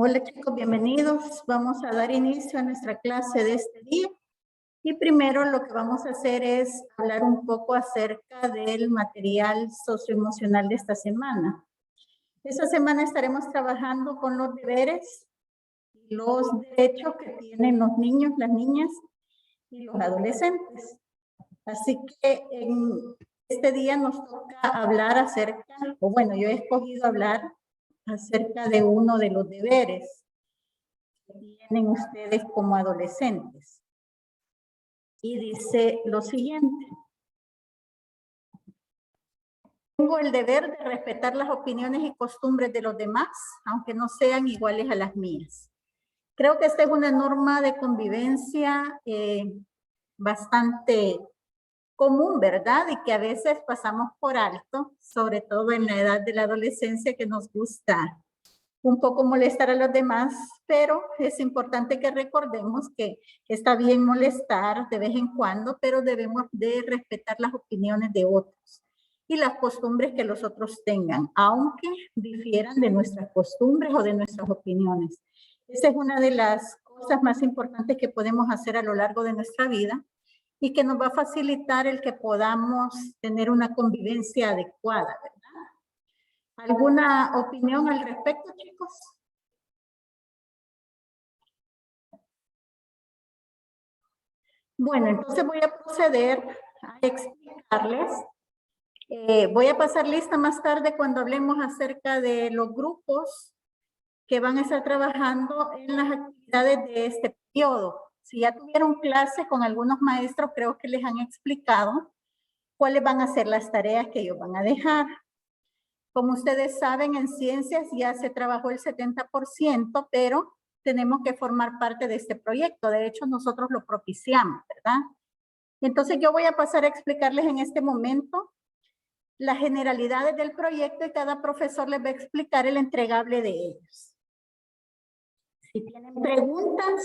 Hola chicos, bienvenidos. Vamos a dar inicio a nuestra clase de este día. Y primero lo que vamos a hacer es hablar un poco acerca del material socioemocional de esta semana. Esta semana estaremos trabajando con los deberes y los derechos que tienen los niños, las niñas y los adolescentes. Así que en este día nos toca hablar acerca, o bueno, yo he escogido hablar acerca de uno de los deberes que tienen ustedes como adolescentes. Y dice lo siguiente. Tengo el deber de respetar las opiniones y costumbres de los demás, aunque no sean iguales a las mías. Creo que esta es una norma de convivencia bastante común, ¿verdad? Y que a veces pasamos por alto, sobre todo en la edad de la adolescencia, que nos gusta un poco molestar a los demás, pero es importante que recordemos que está bien molestar de vez en cuando, pero debemos de respetar las opiniones de otros y las costumbres que los otros tengan, aunque difieran de nuestras costumbres o de nuestras opiniones. Esa es una de las cosas más importantes que podemos hacer a lo largo de nuestra vida y que nos va a facilitar el que podamos tener una convivencia adecuada, ¿verdad? ¿Alguna opinión al respecto, chicos? Bueno, entonces voy a proceder a explicarles. Voy a pasar lista más tarde cuando hablemos acerca de los grupos que van a estar trabajando en las actividades de este periodo. Si ya tuvieron clase con algunos maestros, creo que les han explicado cuáles van a ser las tareas que ellos van a dejar. Como ustedes saben, en ciencias ya se trabajó el 70%, pero tenemos que formar parte de este proyecto. De hecho, nosotros lo propiciamos, ¿verdad? Entonces yo voy a pasar a explicarles en este momento las generalidades del proyecto y cada profesor les va a explicar el entregable de ellos. Si tienen preguntas,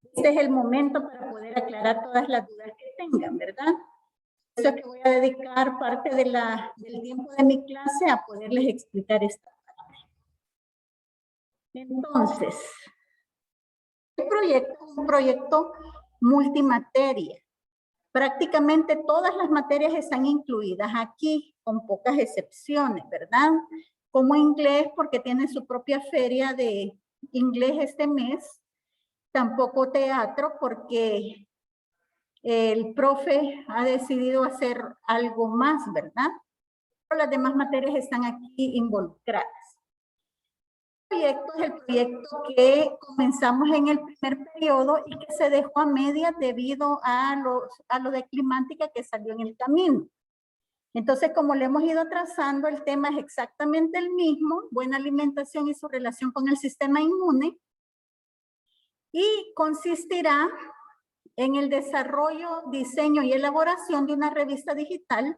este es el momento para poder aclarar todas las dudas que tengan, ¿verdad? Por eso es que voy a dedicar parte de del tiempo de mi clase a poderles explicar esta parte. Entonces, el proyecto es un proyecto multimateria. Prácticamente todas las materias están incluidas aquí, con pocas excepciones, ¿verdad? Como inglés, porque tiene su propia feria de inglés este mes. Tampoco teatro, porque el profe ha decidido hacer algo más, ¿verdad? Pero las demás materias están aquí involucradas. Este proyecto es el proyecto que comenzamos en el primer periodo y que se dejó a medias debido a lo de climática que salió en el camino. Entonces, como le hemos ido trazando, el tema es exactamente el mismo, buena alimentación y su relación con el sistema inmune, y consistirá en el desarrollo, diseño y elaboración de una revista digital,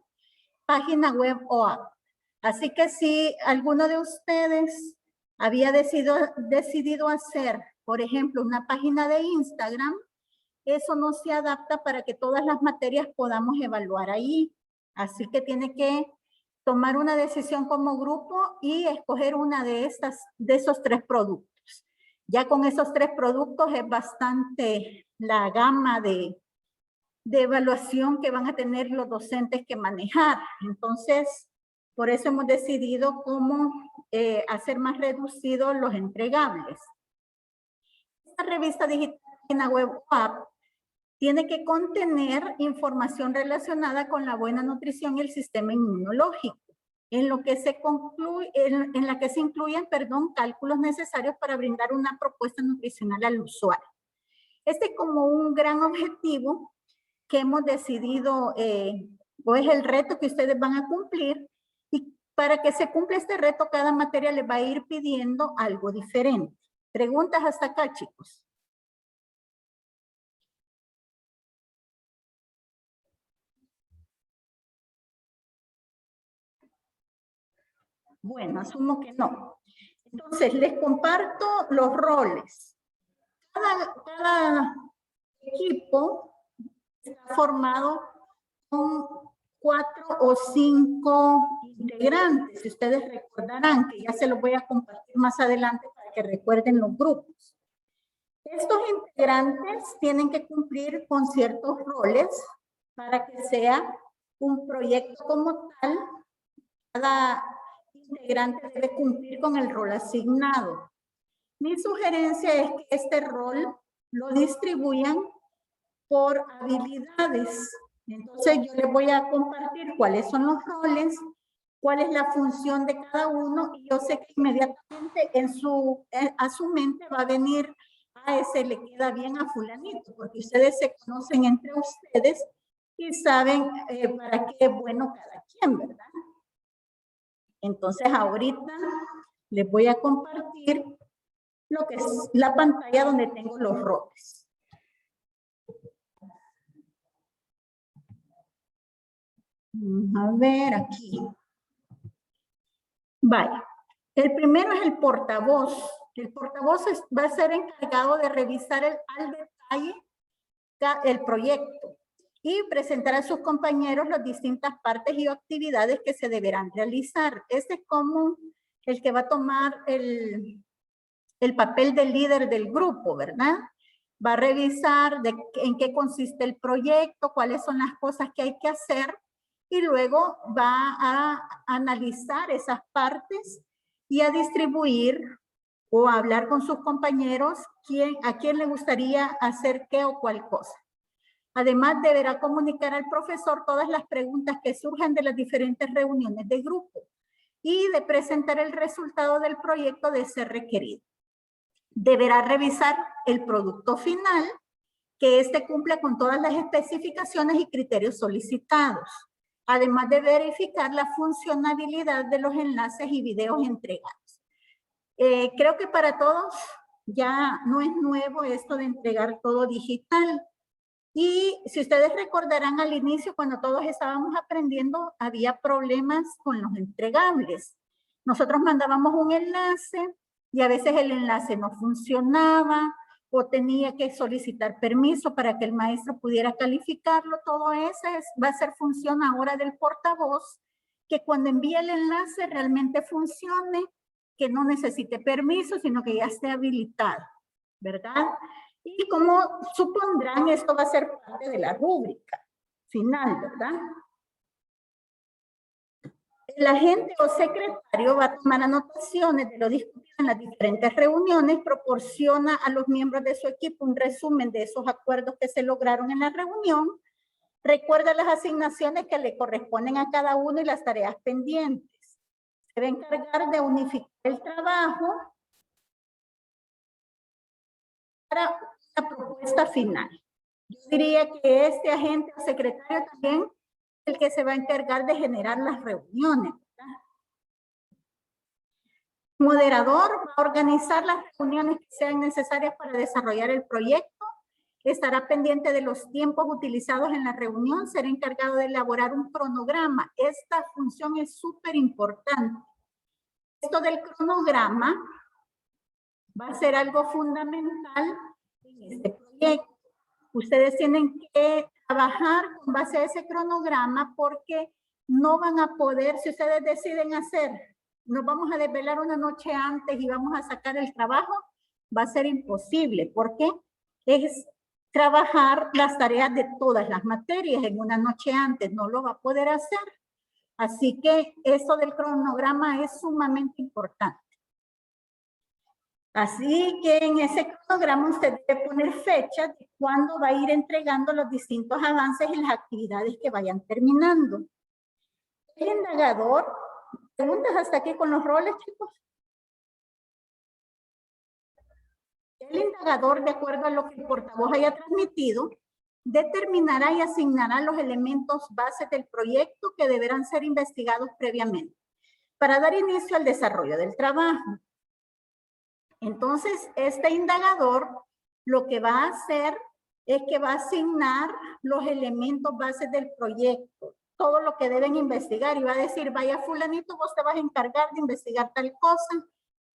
página web o app. Así que si alguno de ustedes había decidido hacer, por ejemplo, una página de Instagram, eso no se adapta para que todas las materias podamos evaluar ahí. Así que tiene que tomar una decisión como grupo y escoger una de esos 3 productos. Ya con esos 3 productos es bastante la gama de evaluación que van a tener los docentes que manejar. Entonces, por eso hemos decidido cómo hacer más reducidos los entregables. Esta revista digital, página web o app, tiene que contener información relacionada con la buena nutrición y el sistema inmunológico, en la que se incluyen, cálculos necesarios para brindar una propuesta nutricional al usuario. Este es como un gran objetivo que hemos decidido, o es el reto que ustedes van a cumplir, y para que se cumpla este reto, cada materia les va a ir pidiendo algo diferente. ¿Preguntas hasta acá, chicos? Bueno, asumo que no. Entonces, les comparto los roles. Cada equipo está formado con 4 o 5 integrantes. Ustedes recordarán que ya se los voy a compartir más adelante para que recuerden los grupos. Estos integrantes tienen que cumplir con ciertos roles para que sea un proyecto como tal. Cada integrante debe cumplir con el rol asignado. Mi sugerencia es que este rol lo distribuyan por habilidades. Entonces yo les voy a compartir cuáles son los roles, cuál es la función de cada uno, y yo sé que inmediatamente a su mente va a venir, a ese le queda bien a fulanito, porque ustedes se conocen entre ustedes y saben para qué es bueno cada quien, ¿verdad? Entonces ahorita les voy a compartir lo que es la pantalla donde tengo los roles. A ver aquí. Vaya. El primero es el portavoz. El portavoz va a ser encargado de revisar al detalle el proyecto y presentar a sus compañeros las distintas partes y actividades que se deberán realizar. Este es como el que va a tomar el papel del líder del grupo, ¿verdad? Va a revisar en qué consiste el proyecto, cuáles son las cosas que hay que hacer, y luego va a analizar esas partes y a distribuir o a hablar con sus compañeros a quién le gustaría hacer qué o cuál cosa. Además, deberá comunicar al profesor todas las preguntas que surjan de las diferentes reuniones de grupo y de presentar el resultado del proyecto de ser requerido. Deberá revisar el producto final, que éste cumpla con todas las especificaciones y criterios solicitados, además de verificar la funcionalidad de los enlaces y videos entregados. Creo que para todos ya no es nuevo esto de entregar todo digital. Y si ustedes recordarán al inicio, cuando todos estábamos aprendiendo, había problemas con los entregables. Nosotros mandábamos un enlace y a veces el enlace no funcionaba o tenía que solicitar permiso para que el maestro pudiera calificarlo. Todo eso va a ser función ahora del portavoz, que cuando envíe el enlace realmente funcione, que no necesite permiso, sino que ya esté habilitado, ¿verdad? Y como supondrán, esto va a ser parte de la rúbrica final, ¿verdad? El agente o secretario va a tomar anotaciones de lo discutido en las diferentes reuniones, proporciona a los miembros de su equipo un resumen de esos acuerdos que se lograron en la reunión, recuerda las asignaciones que le corresponden a cada uno y las tareas pendientes. Se va a encargar de unificar el trabajo para una propuesta final. Yo diría que este agente o secretario también es el que se va a encargar de generar las reuniones, ¿verdad? Moderador va a organizar las reuniones que sean necesarias para desarrollar el proyecto, estará pendiente de los tiempos utilizados en la reunión, será encargado de elaborar un cronograma. Esta función es súper importante. Esto del cronograma va a ser algo fundamental en este proyecto. Ustedes tienen que trabajar con base a ese cronograma porque no van a poder, si ustedes deciden hacer, nos vamos a desvelar una noche antes y vamos a sacar el trabajo, va a ser imposible. ¿Por qué? Es trabajar las tareas de todas las materias en una noche antes, no lo va a poder hacer. Así que eso del cronograma es sumamente importante. Así que en ese cronograma usted debe poner fechas de cuándo va a ir entregando los distintos avances y las actividades que vayan terminando. El indagador, preguntas hasta aquí con los roles, chicos. El indagador, de acuerdo a lo que el portavoz haya transmitido, determinará y asignará los elementos bases del proyecto que deberán ser investigados previamente para dar inicio al desarrollo del trabajo. Entonces, este indagador lo que va a hacer es que va a asignar los elementos bases del proyecto, todo lo que deben investigar, y va a decir, vaya fulanito, vos te vas a encargar de investigar tal cosa,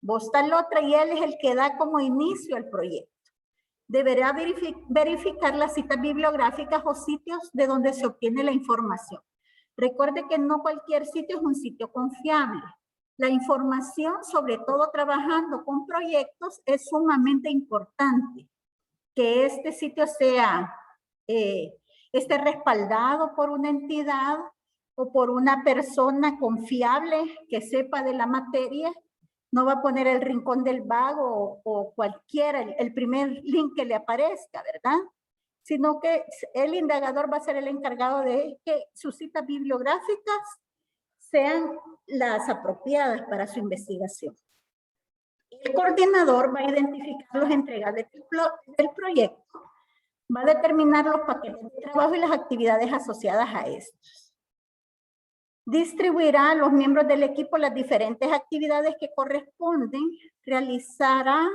vos tal otra, y él es el que da como inicio al proyecto. Deberá verificar las citas bibliográficas o sitios de donde se obtiene la información. Recuerde que no cualquier sitio es un sitio confiable. La información, sobre todo trabajando con proyectos, es sumamente importante. Que este sitio sea, esté respaldado por una entidad o por una persona confiable que sepa de la materia. No va a poner el rincón del vago o cualquiera, el primer link que le aparezca, ¿verdad? Sino que el indagador va a ser el encargado de que sus citas bibliográficas sean las apropiadas para su investigación. El coordinador va a identificar los entregables del proyecto, va a determinar los paquetes de trabajo y las actividades asociadas a estos. Distribuirá a los miembros del equipo las diferentes actividades que corresponden, realizará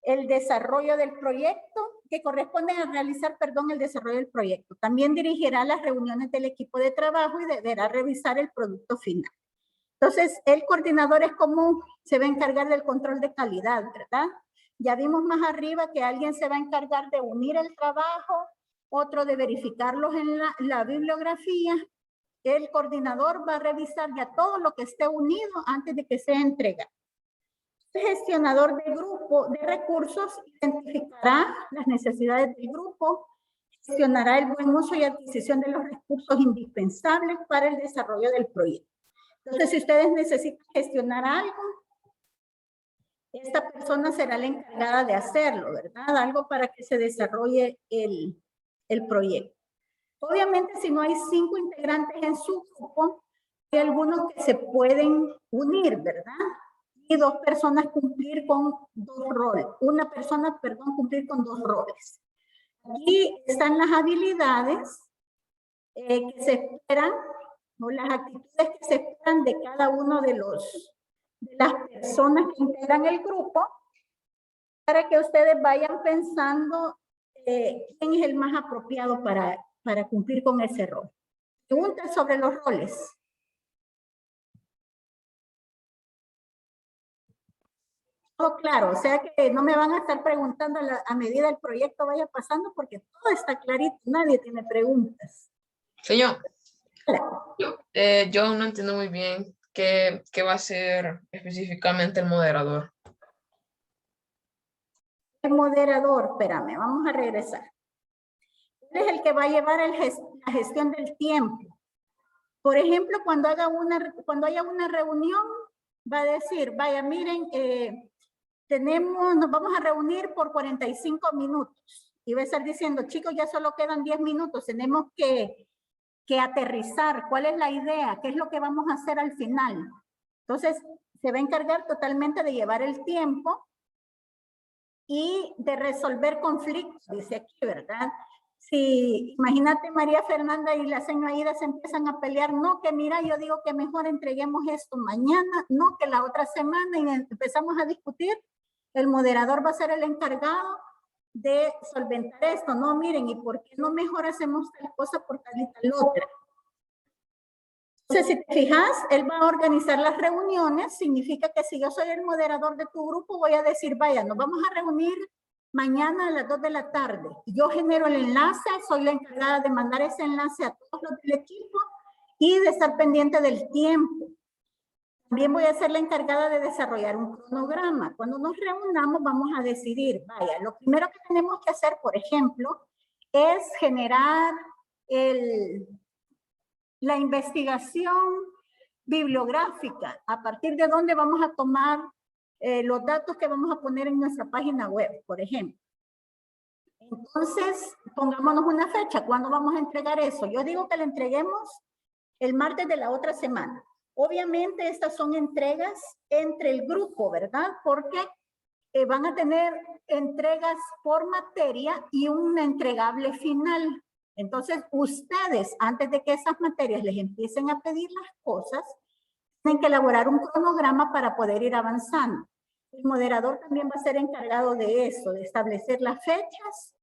el desarrollo del proyecto, que corresponden a realizar, perdón, el desarrollo del proyecto. También dirigirá las reuniones del equipo de trabajo y deberá revisar el producto final. Entonces, el coordinador es como se va a encargar del control de calidad, ¿verdad? Ya vimos más arriba que alguien se va a encargar de unir el trabajo, otro de verificarlos en la bibliografía. El coordinador va a revisar ya todo lo que esté unido antes de que sea entregado. El gestionador de grupo de recursos identificará las necesidades del grupo, gestionará el buen uso y adquisición de los recursos indispensables para el desarrollo del proyecto. Entonces, si ustedes necesitan gestionar algo, esta persona será la encargada de hacerlo, ¿verdad? Algo para que se desarrolle el proyecto. Obviamente, si no hay 5 integrantes en su grupo, hay algunos que se pueden unir, ¿verdad? Y 2 personas cumplir con 2 roles. Una persona, perdón, cumplir con 2 roles. Aquí están las habilidades que se esperan, o las actitudes que se esperan de cada uno de las personas que integran el grupo, para que ustedes vayan pensando quién es el más apropiado para cumplir con ese rol. Preguntas sobre los roles. Todo claro, o sea que no me van a estar preguntando a medida el proyecto vaya pasando, porque todo está clarito, nadie tiene preguntas. Señor, yo no entiendo muy bien qué va a ser específicamente el moderador. El moderador, espérame, vamos a regresar. Él es el que va a llevar la gestión del tiempo. Por ejemplo, cuando haya una reunión, va a decir, vaya, miren, nos vamos a reunir por 45 minutos. Y va a estar diciendo, chicos, ya solo quedan 10 minutos, tenemos que aterrizar. ¿Cuál es la idea? ¿Qué es lo que vamos a hacer al final? Entonces, se va a encargar totalmente de llevar el tiempo y de resolver conflictos, dice aquí, ¿verdad? Si, imagínate María Fernanda y la señora Aida se empiezan a pelear, no, que mira, yo digo que mejor entreguemos esto mañana, no, que la otra semana, y empezamos a discutir, el moderador va a ser el encargado de solventar esto, no, miren, ¿y por qué no mejor hacemos tal cosa por tal y tal otra? Entonces, si te fijas, él va a organizar las reuniones, significa que si yo soy el moderador de tu grupo, voy a decir, vaya, nos vamos a reunir mañana a las 2 de la tarde. Yo genero el enlace, soy la encargada de mandar ese enlace a todos los del equipo y de estar pendiente del tiempo. También voy a ser la encargada de desarrollar un cronograma. Cuando nos reunamos vamos a decidir, vaya, lo primero que tenemos que hacer, por ejemplo, es generar la investigación bibliográfica, a partir de dónde vamos a tomar los datos que vamos a poner en nuestra página web, por ejemplo. Entonces, pongámonos una fecha, ¿cuándo vamos a entregar eso? Yo digo que la entreguemos el martes de la otra semana. Obviamente, estas son entregas entre el grupo, ¿verdad? Porque van a tener entregas por materia y un entregable final. Entonces, ustedes, antes de que esas materias les empiecen a pedir las cosas, tienen que elaborar un cronograma para poder ir avanzando. El moderador también va a ser encargado de eso, de establecer las fechas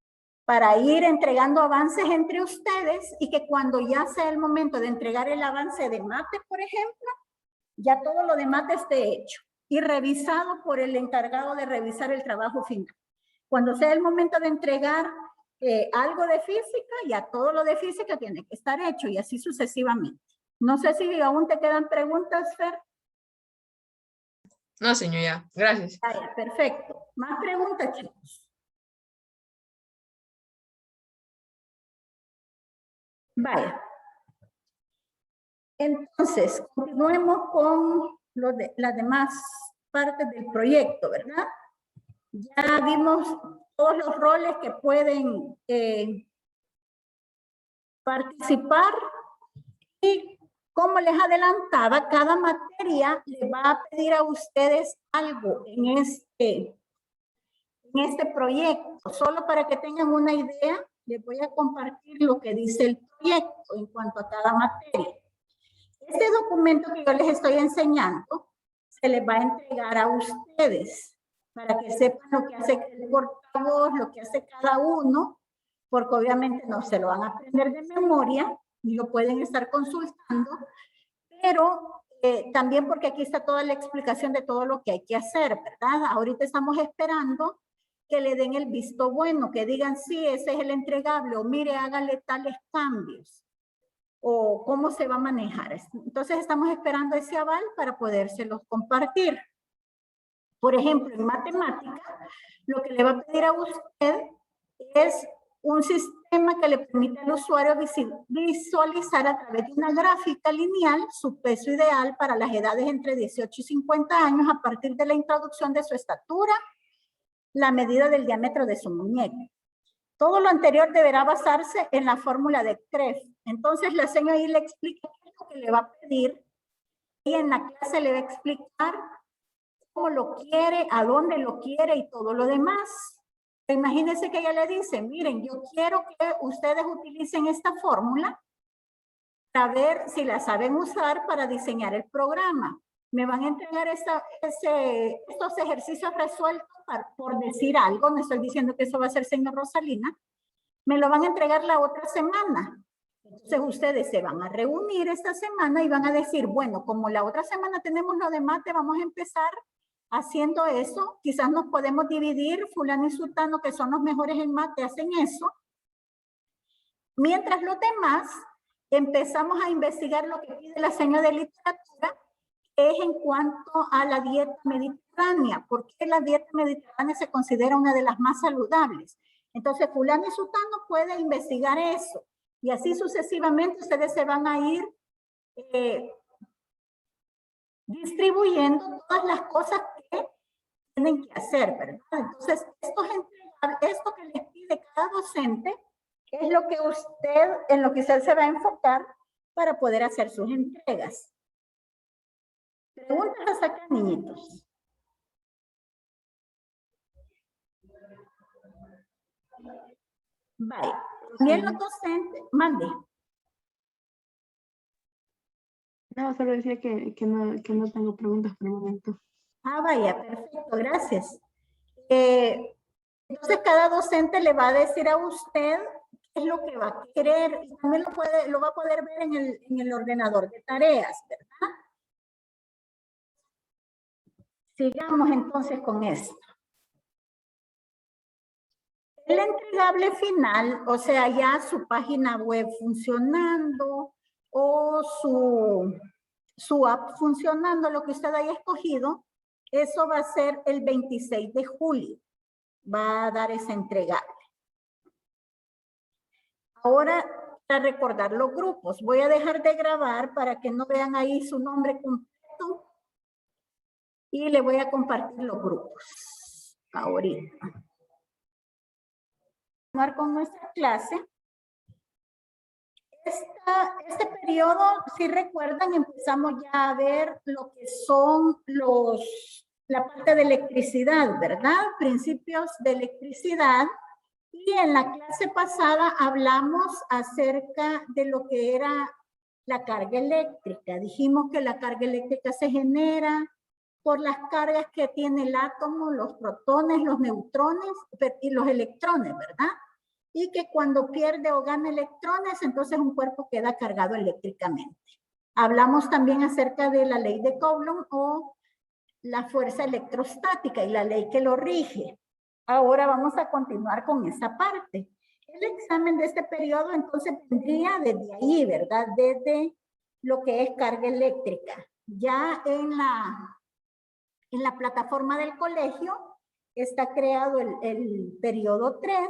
para ir entregando avances entre ustedes y que cuando ya sea el momento de entregar el avance de mate, por ejemplo, ya todo lo de mate esté hecho. y revisado por el encargado de revisar el trabajo final. Cuando sea el momento de entregar algo de física, ya todo lo de física tiene que estar hecho y así sucesivamente. No sé si aún te quedan preguntas, Fer. No, señor, ya. Gracias. Vaya, perfecto. Más preguntas, chicos. Vaya. Entonces, continuemos con las demás partes del proyecto, ¿verdad? Ya vimos todos los roles que pueden participar y como les adelantaba, cada materia le va a pedir a ustedes algo en este proyecto. Solo para que tengan una idea, les voy a compartir lo que dice el proyecto en cuanto a cada materia. Este documento que yo les estoy enseñando se les va a entregar a ustedes para que sepan lo que hace el portavoz, lo que hace cada uno, porque obviamente no se lo van a aprender de memoria y lo pueden estar consultando, pero también porque aquí está toda la explicación de todo lo que hay que hacer, ¿verdad? Ahorita estamos esperando que le den el visto bueno, que digan, sí, ese es el entregable, o mire, hágale tales cambios, o cómo se va a manejar. Entonces estamos esperando ese aval para podérselos compartir. Por ejemplo, en matemática, lo que le va a pedir a usted es un sistema que le permite al usuario visualizar a través de una gráfica lineal su peso ideal para las edades entre 18 y 50 años a partir de la introducción de su estatura, la medida del diámetro de su muñeca. Todo lo anterior deberá basarse en la fórmula de CREF. Entonces la señora ahí le explica qué es lo que le va a pedir y en la clase le va a explicar cómo lo quiere, a dónde lo quiere y todo lo demás. Imagínense que ella le dice, miren, yo quiero que ustedes utilicen esta fórmula para ver si la saben usar para diseñar el programa. Me van a entregar estos ejercicios resueltos por decir algo, no estoy diciendo que eso va a ser señor Rosalina, me lo van a entregar la otra semana. Entonces ustedes se van a reunir esta semana y van a decir, bueno, como la otra semana tenemos lo de mate, vamos a empezar haciendo eso. Quizás nos podemos dividir, fulano y sultano, que son los mejores en mate, hacen eso. Mientras los demás empezamos a investigar lo que pide la señora de literatura, que es en cuanto a la dieta mediterránea. ¿Por qué la dieta mediterránea se considera una de las más saludables? Entonces, fulano y sultano puede investigar eso. Y así sucesivamente ustedes se van a ir distribuyendo todas las cosas que tienen que hacer, ¿verdad? Entonces, esto que les pide cada docente es lo que en lo que usted se va a enfocar para poder hacer sus entregas. Preguntas hasta acá, niñitos. Vale. También los docentes, mande. No, solo decía que no tengo preguntas por el momento. Ah, vaya, perfecto, gracias. Entonces, cada docente le va a decir a usted qué es lo que va a querer y también lo va a poder ver en el ordenador de tareas, ¿verdad? Sigamos entonces con esto. El entregable final, o sea, ya su página web funcionando o su app funcionando, lo que usted haya escogido, eso va a ser el 26 de julio. Va a dar ese entregable. Ahora, para recordar los grupos, voy a dejar de grabar para que no vean ahí su nombre completo y le voy a compartir los grupos ahorita. Con nuestra clase. Este periodo, si recuerdan, empezamos ya a ver lo que son la parte de electricidad, ¿verdad? Principios de electricidad. Y en la clase pasada hablamos acerca de lo que era la carga eléctrica. Dijimos que la carga eléctrica se genera por las cargas que tiene el átomo, los protones, los neutrones y los electrones, ¿verdad? Y que cuando pierde o gana electrones, entonces un cuerpo queda cargado eléctricamente. Hablamos también acerca de la ley de Coulomb o la fuerza electrostática y la ley que lo rige. Ahora vamos a continuar con esa parte. El examen de este periodo entonces vendría desde ahí, ¿verdad? Desde lo que es carga eléctrica. Ya en la plataforma del colegio está creado el periodo 3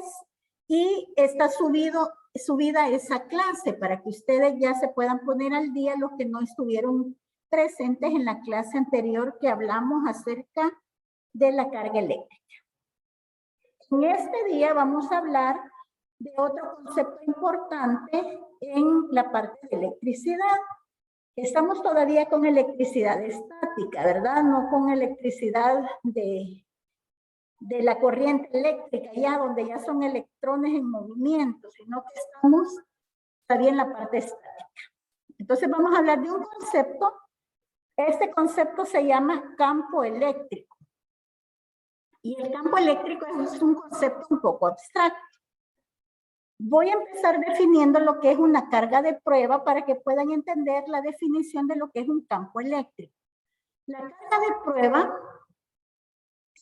y está subida esa clase para que ustedes ya se puedan poner al día los que no estuvieron presentes en la clase anterior que hablamos acerca de la carga eléctrica. En este día vamos a hablar de otro concepto importante en la parte de electricidad. Estamos todavía con electricidad estática, ¿verdad? No con electricidad de la corriente eléctrica, ya donde ya son electrones en movimiento, sino que estamos todavía en la parte estática. Entonces vamos a hablar de un concepto. Este concepto se llama campo eléctrico. Y el campo eléctrico es un concepto un poco abstracto. Voy a empezar definiendo lo que es una carga de prueba para que puedan entender la definición de lo que es un campo eléctrico. La carga de prueba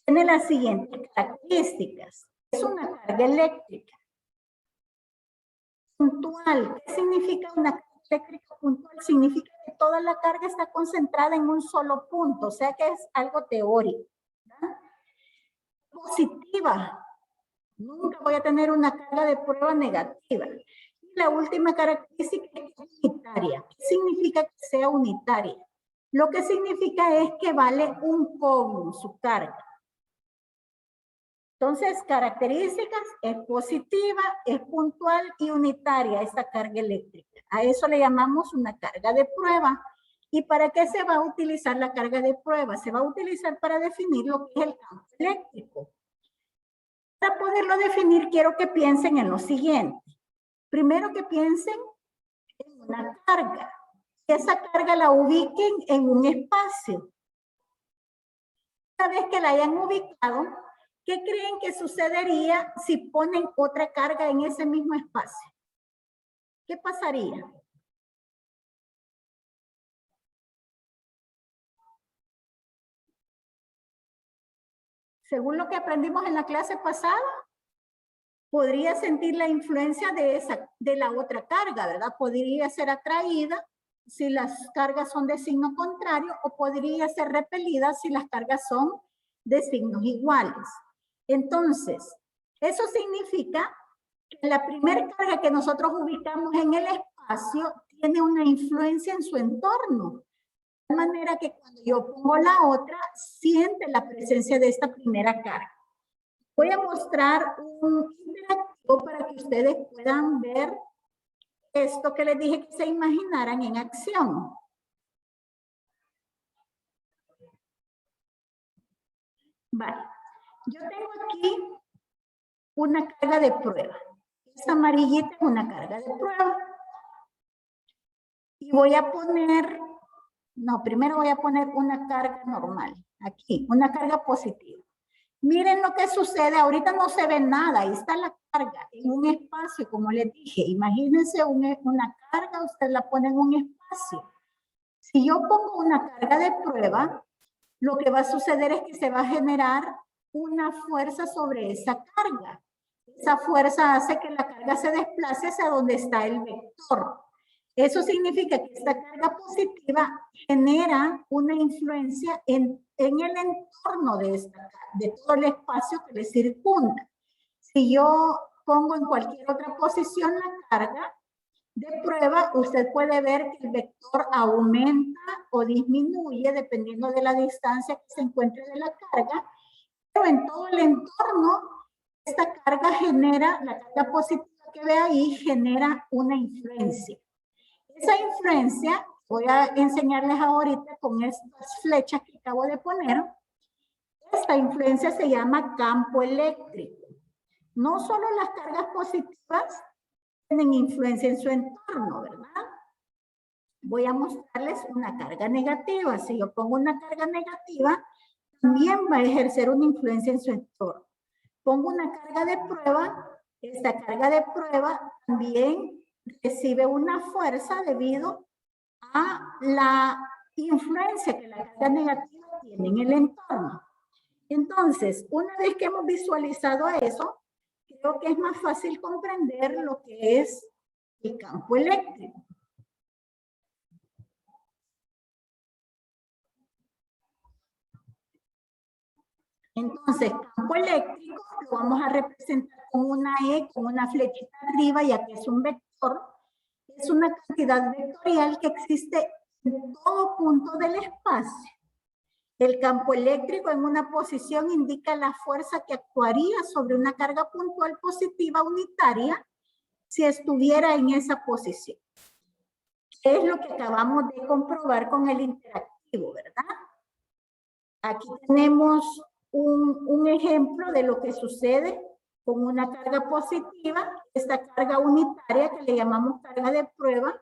tiene las siguientes características. Es una carga eléctrica puntual. ¿Qué significa una carga eléctrica puntual? Significa que toda la carga está concentrada en un solo punto, o sea que es algo teórico, ¿verdad? Positiva. Nunca voy a tener una carga de prueba negativa. Y la última característica es unitaria. ¿Qué significa que sea unitaria? Lo que significa es que vale un coulomb su carga. Entonces, características, es positiva, es puntual y unitaria esta carga eléctrica. A eso le llamamos una carga de prueba. ¿Y para qué se va a utilizar la carga de prueba? Se va a utilizar para definir lo que es el campo eléctrico. Para poderlo definir, quiero que piensen en lo siguiente. Primero que piensen en una carga. Esa carga la ubiquen en un espacio. Una vez que la hayan ubicado, ¿qué creen que sucedería si ponen otra carga en ese mismo espacio? ¿Qué pasaría? Según lo que aprendimos en la clase pasada, podría sentir la influencia de la otra carga, ¿verdad? Podría ser atraída si las cargas son de signo contrario o podría ser repelida si las cargas son de signos iguales. Entonces, eso significa que la primera carga que nosotros ubicamos en el espacio tiene una influencia en su entorno. De manera que cuando yo pongo la otra, siente la presencia de esta primera carga. Voy a mostrar un interactivo para que ustedes puedan ver esto que les dije que se imaginaran en acción. Vale. Yo tengo aquí una carga de prueba. Esta amarillita es una carga de prueba. Y voy a poner, primero voy a poner una carga normal. Aquí, una carga positiva. Miren lo que sucede, ahorita no se ve nada, ahí está la carga en un espacio, como les dije. Imagínense una carga, usted la pone en un espacio. Si yo pongo una carga de prueba, lo que va a suceder es que se va a generar una fuerza sobre esa carga. Esa fuerza hace que la carga se desplace hacia donde está el vector. Eso significa que esta carga positiva genera una influencia en el entorno de todo el espacio que le circunda. Si yo pongo en cualquier otra posición la carga de prueba, usted puede ver que el vector aumenta o disminuye dependiendo de la distancia que se encuentre de la carga, pero en todo el entorno, esta carga genera, la carga positiva que ve ahí genera una influencia. Esa influencia, voy a enseñarles ahorita con estas flechas que acabo de poner, esta influencia se llama campo eléctrico. No solo las cargas positivas tienen influencia en su entorno, ¿verdad? Voy a mostrarles una carga negativa. Si yo pongo una carga negativa, también va a ejercer una influencia en su entorno. Pongo una carga de prueba, esta carga de prueba también recibe una fuerza debido a la influencia que la carga negativa tiene en el entorno. Entonces, una vez que hemos visualizado eso, creo que es más fácil comprender lo que es el campo eléctrico. Entonces, campo eléctrico lo vamos a representar con una E, con una flechita arriba, ya que es un vector. Es una cantidad vectorial que existe en todo punto del espacio. El campo eléctrico en una posición indica la fuerza que actuaría sobre una carga puntual positiva unitaria si estuviera en esa posición. Es lo que acabamos de comprobar con el interactivo, ¿verdad? Aquí tenemos un ejemplo de lo que sucede con una carga positiva. Esta carga unitaria que le llamamos carga de prueba,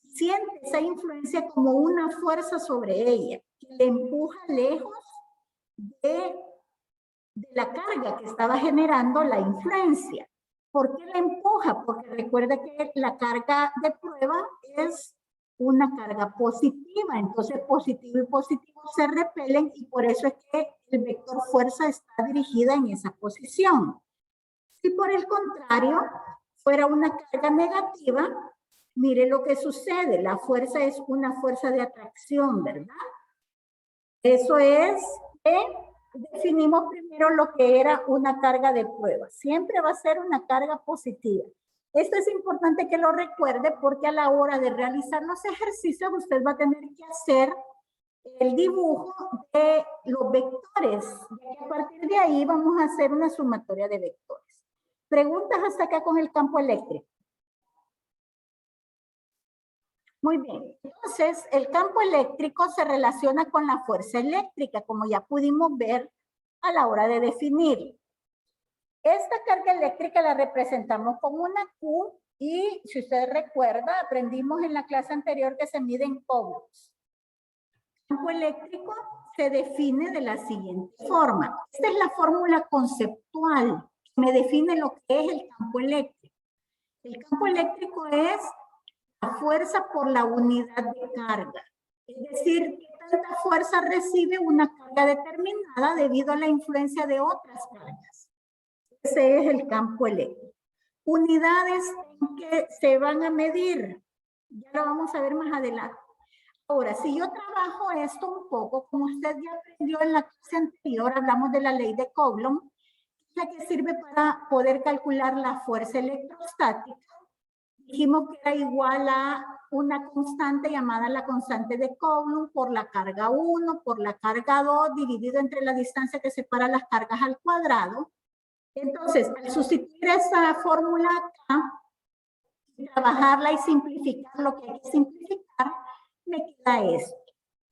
siente esa influencia como una fuerza sobre ella, que le empuja lejos de la carga que estaba generando la influencia. ¿Por qué la empuja? Porque recuerda que la carga de prueba es una carga positiva, entonces positivo y positivo se repelen y por eso es que el vector fuerza está dirigida en esa posición. Si por el contrario fuera una carga negativa, mire lo que sucede, la fuerza es una fuerza de atracción, ¿verdad? Eso es que definimos primero lo que era una carga de prueba. Siempre va a ser una carga positiva. Esto es importante que lo recuerde porque a la hora de realizar los ejercicios usted va a tener que hacer el dibujo de los vectores. Y a partir de ahí vamos a hacer una sumatoria de vectores. Preguntas hasta acá con el campo eléctrico. Muy bien, entonces el campo eléctrico se relaciona con la fuerza eléctrica, como ya pudimos ver a la hora de definir. Esta carga eléctrica la representamos con una Q y si usted recuerda, aprendimos en la clase anterior que se mide en coulombs. El campo eléctrico se define de la siguiente forma. Esta es la fórmula conceptual que me define lo que es el campo eléctrico. El campo eléctrico es la fuerza por la unidad de carga. Es decir, que tanta fuerza recibe una carga determinada debido a la influencia de otras cargas. Ese es el campo eléctrico. Unidades en que se van a medir. Ya lo vamos a ver más adelante. Ahora, si yo trabajo esto un poco, como usted ya aprendió en la clase anterior, hablamos de la ley de Coulomb, la que sirve para poder calcular la fuerza electrostática. Dijimos que era igual a una constante llamada la constante de Coulomb por la carga 1, por la carga 2, dividido entre la distancia que separa las cargas al cuadrado. Entonces, al sustituir esa fórmula acá, trabajarla y simplificar lo que hay que simplificar, me queda esto.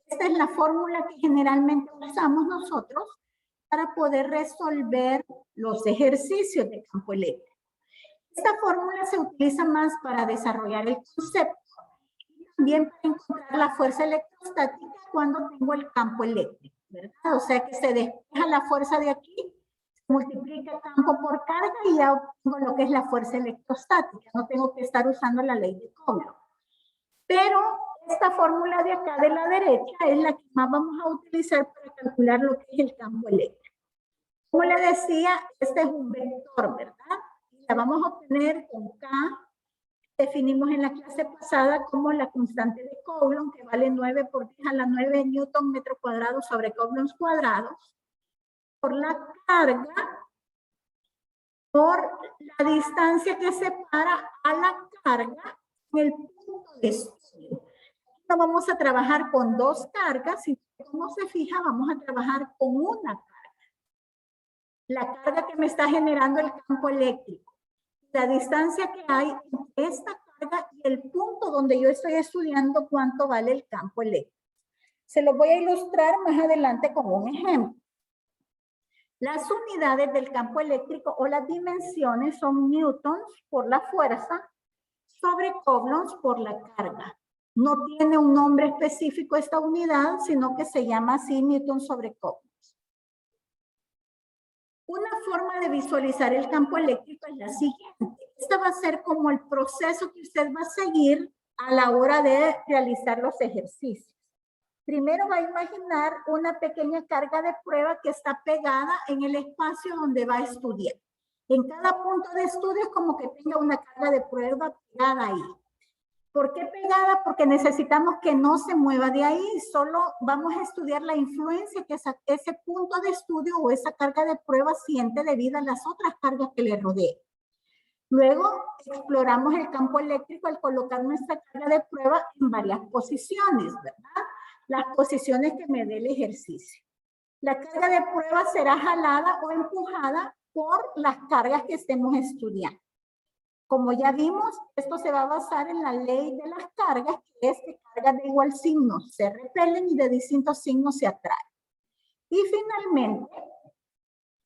Esta es la fórmula que generalmente usamos nosotros para poder resolver los ejercicios de campo eléctrico. Esta fórmula se utiliza más para desarrollar el concepto y también para encontrar la fuerza electrostática cuando tengo el campo eléctrico, ¿verdad? O sea que se despeja la fuerza de aquí, se multiplica campo por carga y ya obtengo lo que es la fuerza electrostática. No tengo que estar usando la ley de Coulomb. Pero esta fórmula de acá de la derecha es la que más vamos a utilizar para calcular lo que es el campo eléctrico. Como le decía, este es un vector, ¿verdad? La vamos a obtener con K, definimos en la clase pasada como la constante de Coulomb, que vale 9 por 10 a la 9 newton metro cuadrado sobre coulombs cuadrados, por la carga, por la distancia que separa a la carga en el punto de estudio. No vamos a trabajar con dos cargas, y como se fija, vamos a trabajar con una carga. La carga que me está generando el campo eléctrico. La distancia que hay entre esta carga y el punto donde yo estoy estudiando cuánto vale el campo eléctrico. Se lo voy a ilustrar más adelante con un ejemplo. Las unidades del campo eléctrico o las dimensiones son newtons por la fuerza sobre coulombs por la carga. No tiene un nombre específico esta unidad, sino que se llama así newton sobre coulombs. Una forma de visualizar el campo eléctrico es la siguiente. Esta va a ser como el proceso que usted va a seguir a la hora de realizar los ejercicios. Primero va a imaginar una pequeña carga de prueba que está pegada en el espacio donde va a estudiar. En cada punto de estudio es como que tenga una carga de prueba pegada ahí. ¿Por qué pegada? Porque necesitamos que no se mueva de ahí, solo vamos a estudiar la influencia que ese punto de estudio o esa carga de prueba siente debido a las otras cargas que le rodean. Luego exploramos el campo eléctrico al colocar nuestra carga de prueba en varias posiciones, ¿verdad? Las posiciones que me dé el ejercicio. La carga de prueba será jalada o empujada por las cargas que estemos estudiando. Como ya vimos, esto se va a basar en la ley de las cargas, que es que cargas de igual signo se repelen y de distintos signos se atraen. Y finalmente,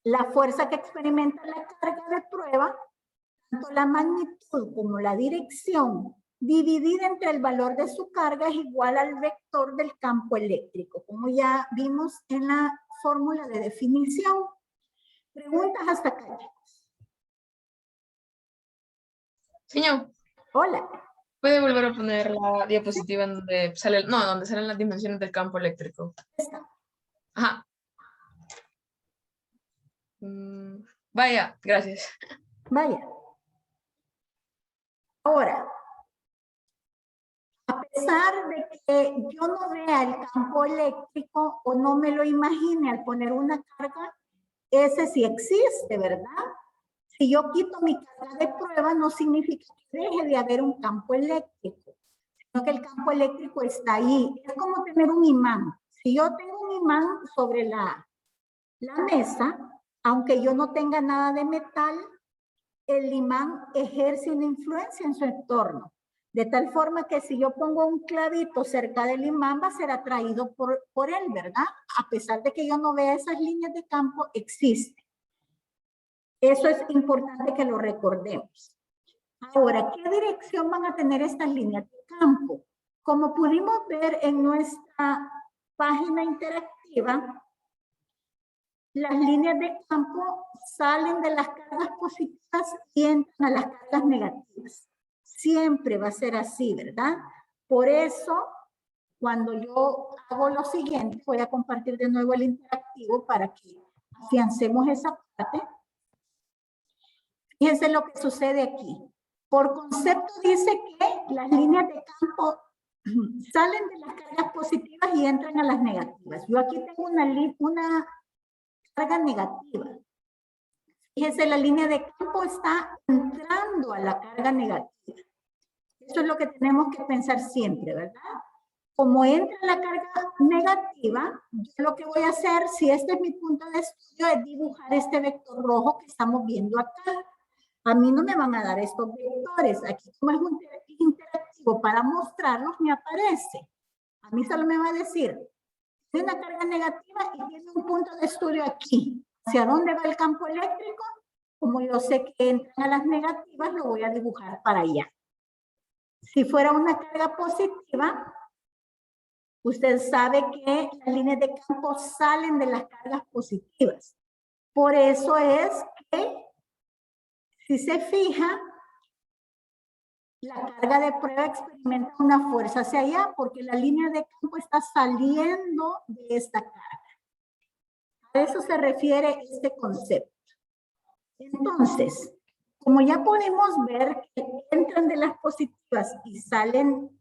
la fuerza que experimenta la carga de prueba, tanto la magnitud como la dirección, dividida entre el valor de su carga es igual al vector del campo eléctrico, como ya vimos en la fórmula de definición. ¿Preguntas hasta acá? Señor, Hola. ¿puede volver a poner la diapositiva en donde sale, no, donde salen las dimensiones del campo eléctrico? Esta. Ajá. Vaya, gracias. Vaya. Ahora, a pesar de que yo no vea el campo eléctrico o no me lo imagine al poner una carga, ese sí existe, ¿verdad? Si yo quito mi carga de prueba, no significa que deje de haber un campo eléctrico, sino que el campo eléctrico está ahí. Es como tener un imán. Si yo tengo un imán sobre la mesa, aunque yo no tenga nada de metal, el imán ejerce una influencia en su entorno. De tal forma que si yo pongo un clavito cerca del imán, va a ser atraído por él, ¿verdad? A pesar de que yo no vea esas líneas de campo, existe. Eso es importante que lo recordemos. Ahora, ¿qué dirección van a tener estas líneas de campo? Como pudimos ver en nuestra página interactiva, las líneas de campo salen de las cargas positivas y entran a las cargas negativas. Siempre va a ser así, ¿verdad? Por eso, cuando yo hago lo siguiente, voy a compartir de nuevo el interactivo para que afiancemos esa parte. Fíjense lo que sucede aquí. Por concepto dice que las líneas de campo salen de las cargas positivas y entran a las negativas. Yo aquí tengo una carga negativa. Fíjense, la línea de campo está entrando a la carga negativa. Eso es lo que tenemos que pensar siempre, ¿verdad? Como entra la carga negativa, yo lo que voy a hacer, si este es mi punto de estudio, es dibujar este vector rojo que estamos viendo acá. A mí no me van a dar estos vectores. Aquí como es un interactivo para mostrarlos, me aparece. A mí solo me va a decir, tiene una carga negativa y tiene un punto de estudio aquí. ¿Hacia dónde va el campo eléctrico? Como yo sé que entran a las negativas, lo voy a dibujar para allá. Si fuera una carga positiva, usted sabe que las líneas de campo salen de las cargas positivas. Por eso es que, si se fija, la carga de prueba experimenta una fuerza hacia allá porque la línea de campo está saliendo de esta carga. A eso se refiere este concepto. Entonces, como ya podemos ver que entran de las positivas y salen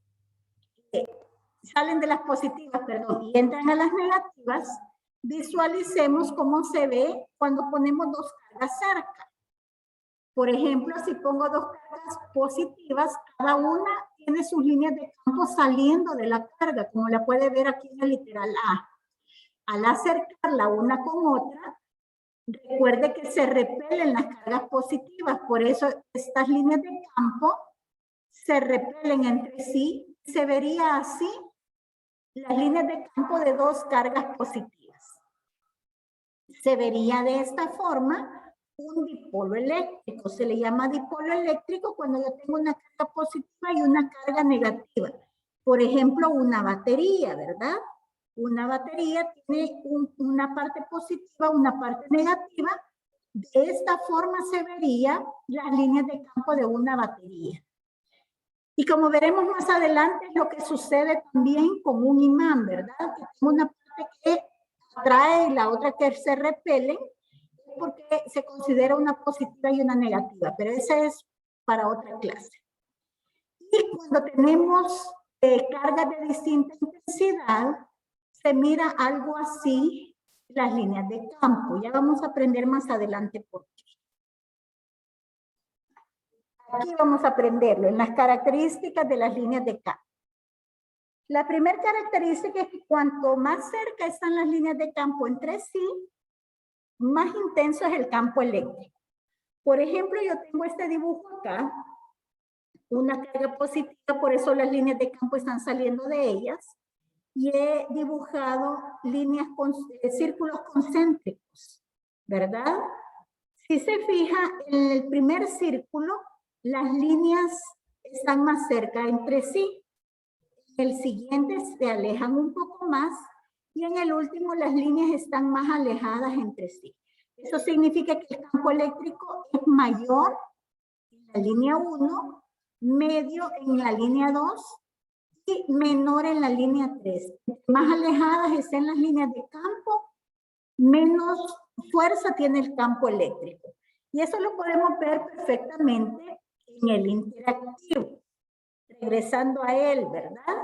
de las positivas, perdón, y entran a las negativas, visualicemos cómo se ve cuando ponemos dos cargas cerca. Por ejemplo, si pongo dos cargas positivas, cada una tiene sus líneas de campo saliendo de la carga, como la puede ver aquí en el literal A. Al acercarla una con otra, recuerde que se repelen las cargas positivas, por eso estas líneas de campo se repelen entre sí. Se vería así las líneas de campo de dos cargas positivas. Se vería de esta forma un dipolo eléctrico. Se le llama dipolo eléctrico cuando yo tengo una carga positiva y una carga negativa. Por ejemplo, una batería, ¿verdad? Una batería tiene una parte positiva, una parte negativa. De esta forma se vería las líneas de campo de una batería. Y como veremos más adelante, es lo que sucede también con un imán, ¿verdad? Que es una parte que atrae y la otra que se repelen, porque se considera una positiva y una negativa, pero esa es para otra clase. Y cuando tenemos cargas de distinta intensidad, se mira algo así, las líneas de campo. Ya vamos a aprender más adelante por qué. Aquí vamos a aprenderlo, en las características de las líneas de campo. La primera característica es que cuanto más cerca están las líneas de campo entre sí, más intenso es el campo eléctrico. Por ejemplo, yo tengo este dibujo acá, una carga positiva, por eso las líneas de campo están saliendo de ellas, y he dibujado líneas con círculos concéntricos, ¿verdad? Si se fija, en el primer círculo, las líneas están más cerca entre sí. En el siguiente se alejan un poco más y en el último las líneas están más alejadas entre sí. Eso significa que el campo eléctrico es mayor en la línea 1, medio en la línea 2 y menor en la línea 3. Más alejadas estén las líneas de campo, menos fuerza tiene el campo eléctrico. Y eso lo podemos ver perfectamente en el interactivo. Regresando a él, ¿verdad?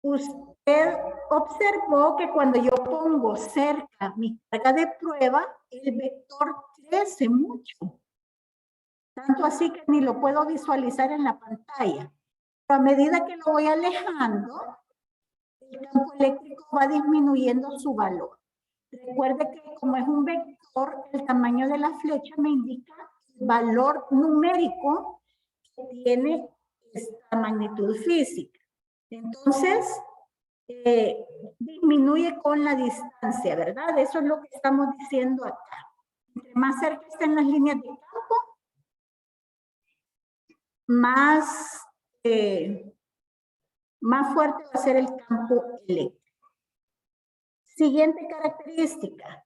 Usted observó que cuando yo pongo cerca mi carga de prueba, el vector crece mucho. Tanto así que ni lo puedo visualizar en la pantalla. Pero a medida que lo voy alejando, el campo eléctrico va disminuyendo su valor. Recuerde que como es un vector, el tamaño de la flecha me indica el valor numérico que tiene esta magnitud física. Entonces, disminuye con la distancia, ¿verdad? Eso es lo que estamos diciendo acá. Entre más cerca estén las líneas de campo, más fuerte va a ser el campo eléctrico. Siguiente característica.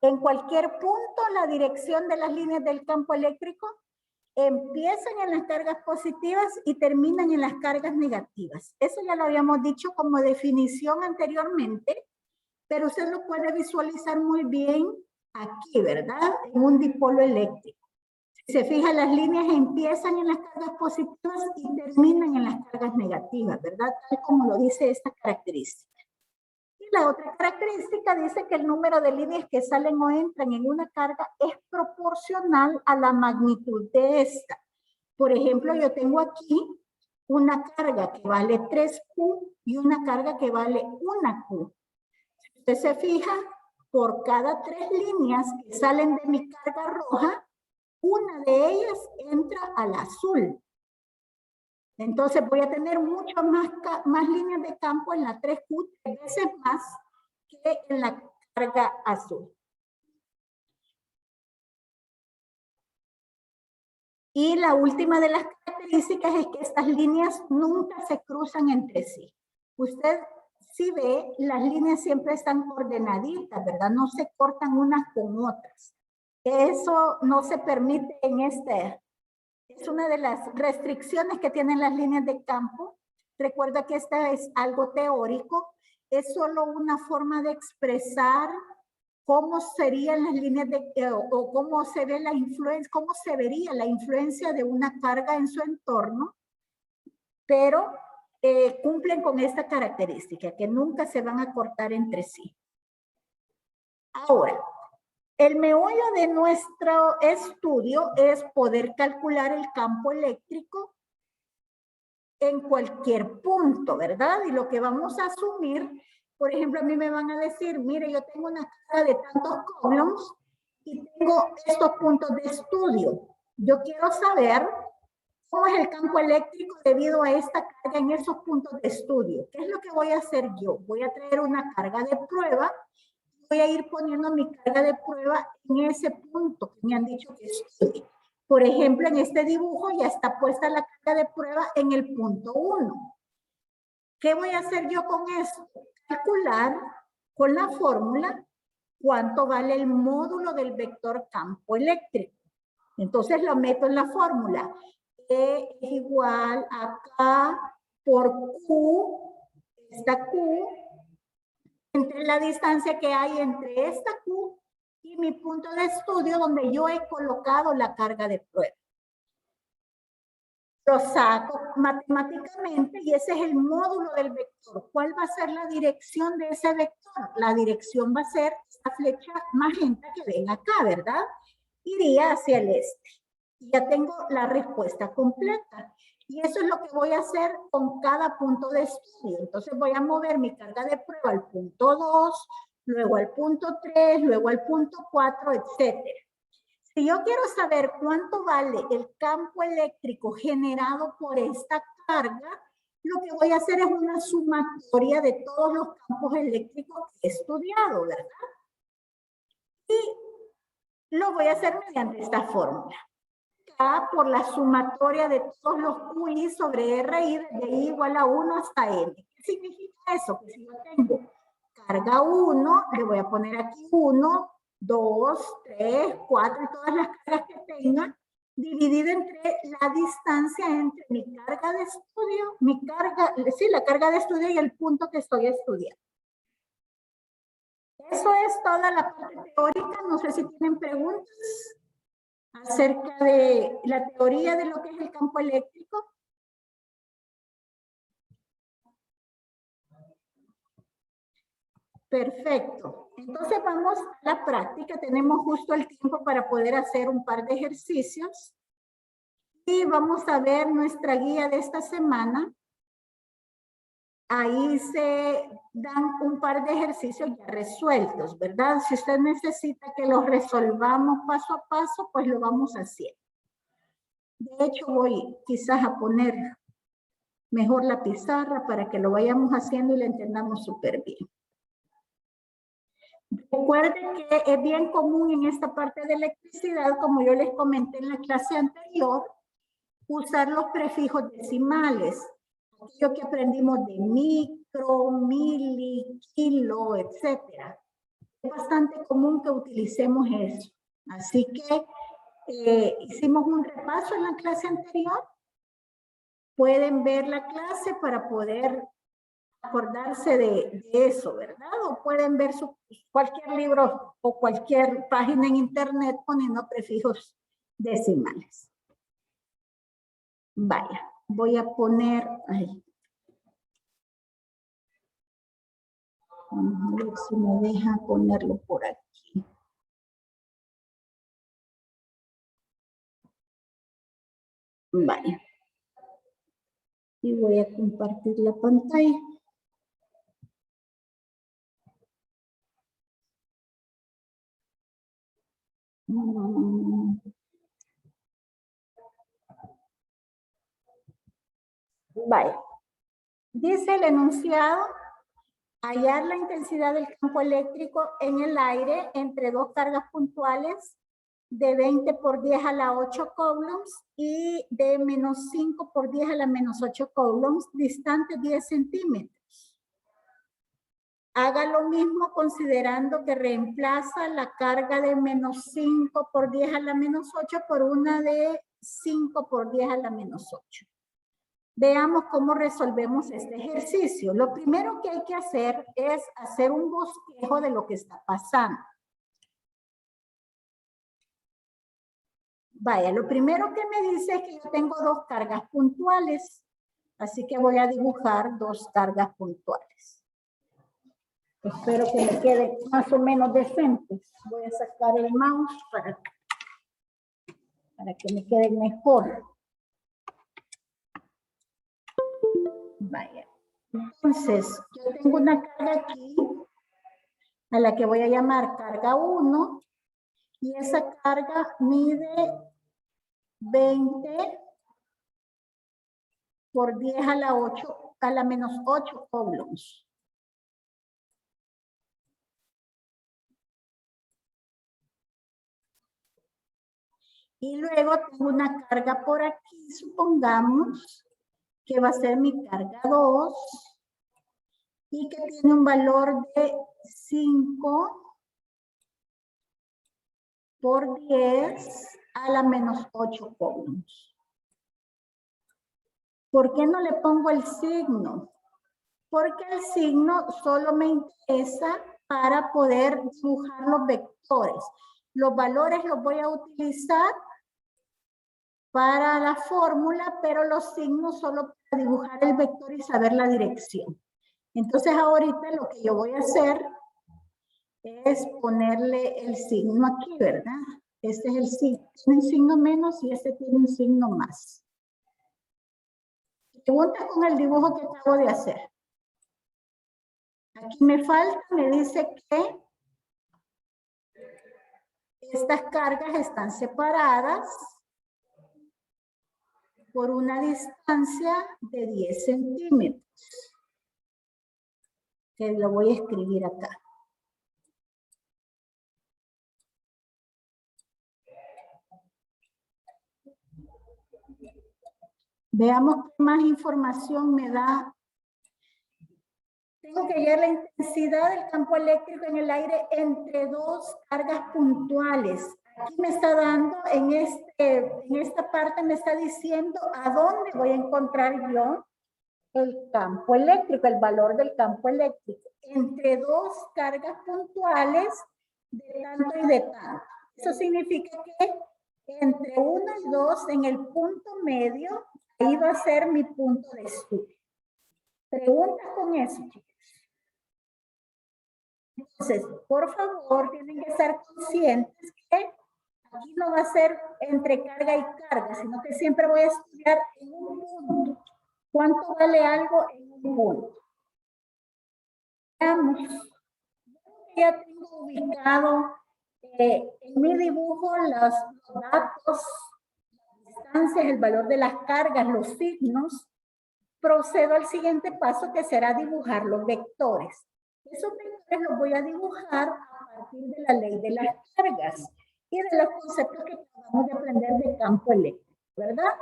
En cualquier punto, la dirección de las líneas del campo eléctrico empiezan en las cargas positivas y terminan en las cargas negativas. Eso ya lo habíamos dicho como definición anteriormente, pero usted lo puede visualizar muy bien aquí, ¿verdad? En un dipolo eléctrico. Si se fija, las líneas empiezan en las cargas positivas y terminan en las cargas negativas, ¿verdad? Tal como lo dice esta característica. Y la otra característica dice que el número de líneas que salen o entran en una carga es proporcional a la magnitud de esta. Por ejemplo, yo tengo aquí una carga que vale 3Q y una carga que vale 1Q. Si usted se fija, por cada 3 líneas que salen de mi carga roja, una de ellas entra al azul. Entonces voy a tener mucho más líneas de campo en la 3Q, 3 veces más que en la carga azul. Y la última de las características es que estas líneas nunca se cruzan entre sí. Usted si ve, las líneas siempre están ordenaditas, ¿verdad? No se cortan unas con otras. Eso no se permite en este. Es una de las restricciones que tienen las líneas de campo. Recuerda que esta es algo teórico. Es solo una forma de expresar cómo serían las líneas de, o cómo se ve la influencia, cómo se vería la influencia de una carga en su entorno, pero cumplen con esta característica, que nunca se van a cortar entre sí. Ahora, el meollo de nuestro estudio es poder calcular el campo eléctrico en cualquier punto, ¿verdad? Y lo que vamos a asumir, por ejemplo, a mí me van a decir, mire, yo tengo una carga de tantos coulombs y tengo estos puntos de estudio. Yo quiero saber cómo es el campo eléctrico debido a esta carga en esos puntos de estudio. ¿Qué es lo que voy a hacer yo? Voy a traer una carga de prueba. Voy a ir poniendo mi carga de prueba en ese punto que me han dicho que estudie. Por ejemplo, en este dibujo ya está puesta la carga de prueba en el punto 1. ¿Qué voy a hacer yo con esto? Calcular con la fórmula cuánto vale el módulo del vector campo eléctrico. Entonces lo meto en la fórmula. E es igual a K por Q, esta Q, entre la distancia que hay entre esta Q y mi punto de estudio donde yo he colocado la carga de prueba. Lo saco matemáticamente y ese es el módulo del vector. ¿Cuál va a ser la dirección de ese vector? La dirección va a ser esta flecha magenta que ven acá, ¿verdad? Iría hacia el este. Y ya tengo la respuesta completa. Y eso es lo que voy a hacer con cada punto de estudio. Entonces voy a mover mi carga de prueba al punto 2, luego al punto 3, luego al punto 4, etcétera. Si yo quiero saber cuánto vale el campo eléctrico generado por esta carga, lo que voy a hacer es una sumatoria de todos los campos eléctricos que he estudiado, ¿verdad? Y lo voy a hacer mediante esta fórmula. K por la sumatoria de todos los QI sobre RI desde I igual a 1 hasta N. ¿Qué significa eso? Que si yo tengo carga 1, le voy a poner aquí 1, 2, 3, 4 y todas las cargas que tenga, dividida entre la distancia entre mi carga de estudio, la carga de estudio y el punto que estoy estudiando. Eso es toda la parte teórica. No sé si tienen preguntas acerca de la teoría de lo que es el campo eléctrico. Perfecto. Entonces vamos a la práctica. Tenemos justo el tiempo para poder hacer un par de ejercicios. Y vamos a ver nuestra guía de esta semana. Ahí se dan un par de ejercicios ya resueltos, ¿verdad? Si usted necesita que los resolvamos paso a paso, pues lo vamos haciendo. De hecho, voy quizás a poner mejor la pizarra para que lo vayamos haciendo y lo entendamos súper bien. Recuerden que es bien común en esta parte de electricidad, como yo les comenté en la clase anterior, usar los prefijos decimales. Aquello que aprendimos de micro, mili, kilo, etc. Es bastante común que utilicemos eso. Así que hicimos un repaso en la clase anterior. Pueden ver la clase para poder acordarse de eso, ¿verdad? O pueden ver cualquier libro o cualquier página en internet poniendo prefijos decimales. Vaya, voy a poner... Vamos a ver si me deja ponerlo por aquí. Vaya. Y voy a compartir la pantalla. Vaya. Dice el enunciado: hallar la intensidad del campo eléctrico en el aire entre dos cargas puntuales de 20 por 10 a la 8 coulombs y de menos 5 por 10 a la menos 8 coulombs, distante 10 centímetros. Haga lo mismo considerando que reemplaza la carga de menos 5 por 10 a la menos 8 por una de 5 por 10 a la menos 8. Veamos cómo resolvemos este ejercicio. Lo primero que hay que hacer es hacer un bosquejo de lo que está pasando. Vaya, lo primero que me dice es que yo tengo dos cargas puntuales. Así que voy a dibujar dos cargas puntuales. Espero que me queden más o menos decentes. Voy a sacar el mouse para que me queden mejor. Vaya. Entonces, yo tengo una carga aquí a la que voy a llamar carga 1 y esa carga mide 20 por 10 a la 8 a la menos 8 coulombs. Y luego tengo una carga por aquí, supongamos que va a ser mi carga 2 y que tiene un valor de 5 por 10 a la menos 8 coulombs. ¿Por qué no le pongo el signo? Porque el signo solo me interesa para poder dibujar los vectores. Los valores los voy a utilizar para la fórmula, pero los signos solo para dibujar el vector y saber la dirección. Entonces ahorita lo que yo voy a hacer es ponerle el signo aquí, ¿verdad? Este es el signo, tiene un signo menos y este tiene un signo más. Pregunta con el dibujo que acabo de hacer. Aquí me falta, me dice que estas cargas están separadas por una distancia de 10 centímetros. Que lo voy a escribir acá. Veamos qué más información me da. Tengo que hallar la intensidad del campo eléctrico en el aire entre dos cargas puntuales. Aquí me está dando, en esta parte me está diciendo a dónde voy a encontrar yo el campo eléctrico, el valor del campo eléctrico. Entre dos cargas puntuales de tanto y de tanto. Eso significa que entre 1 y 2 en el punto medio, ahí va a ser mi punto de estudio. Preguntas con eso, chicos. Entonces, por favor, tienen que estar conscientes que aquí no va a ser entre carga y carga, sino que siempre voy a estudiar en un punto. ¿Cuánto vale algo en un punto? Veamos. Ya tengo ubicado en mi dibujo los datos, las distancias, el valor de las cargas, los signos. Procedo al siguiente paso, que será dibujar los vectores. Esos vectores los voy a dibujar a partir de la ley de las cargas y de los conceptos que acabamos de aprender de campo eléctrico, ¿verdad?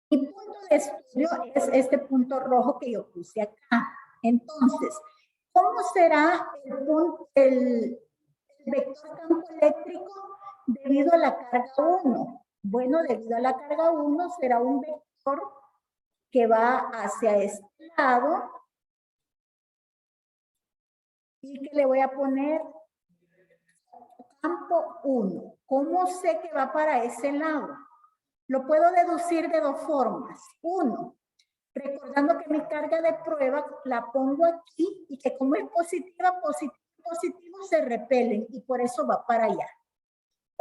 Mi punto de estudio es este punto rojo que yo puse acá. Entonces, ¿cómo será el vector campo eléctrico debido a la carga 1? Bueno, debido a la carga 1 será un vector que va hacia este lado y que le voy a poner campo 1. ¿Cómo sé que va para ese lado? Lo puedo deducir de dos formas. Uno, recordando que mi carga de prueba la pongo aquí y que como es positiva, positivo se repelen y por eso va para allá.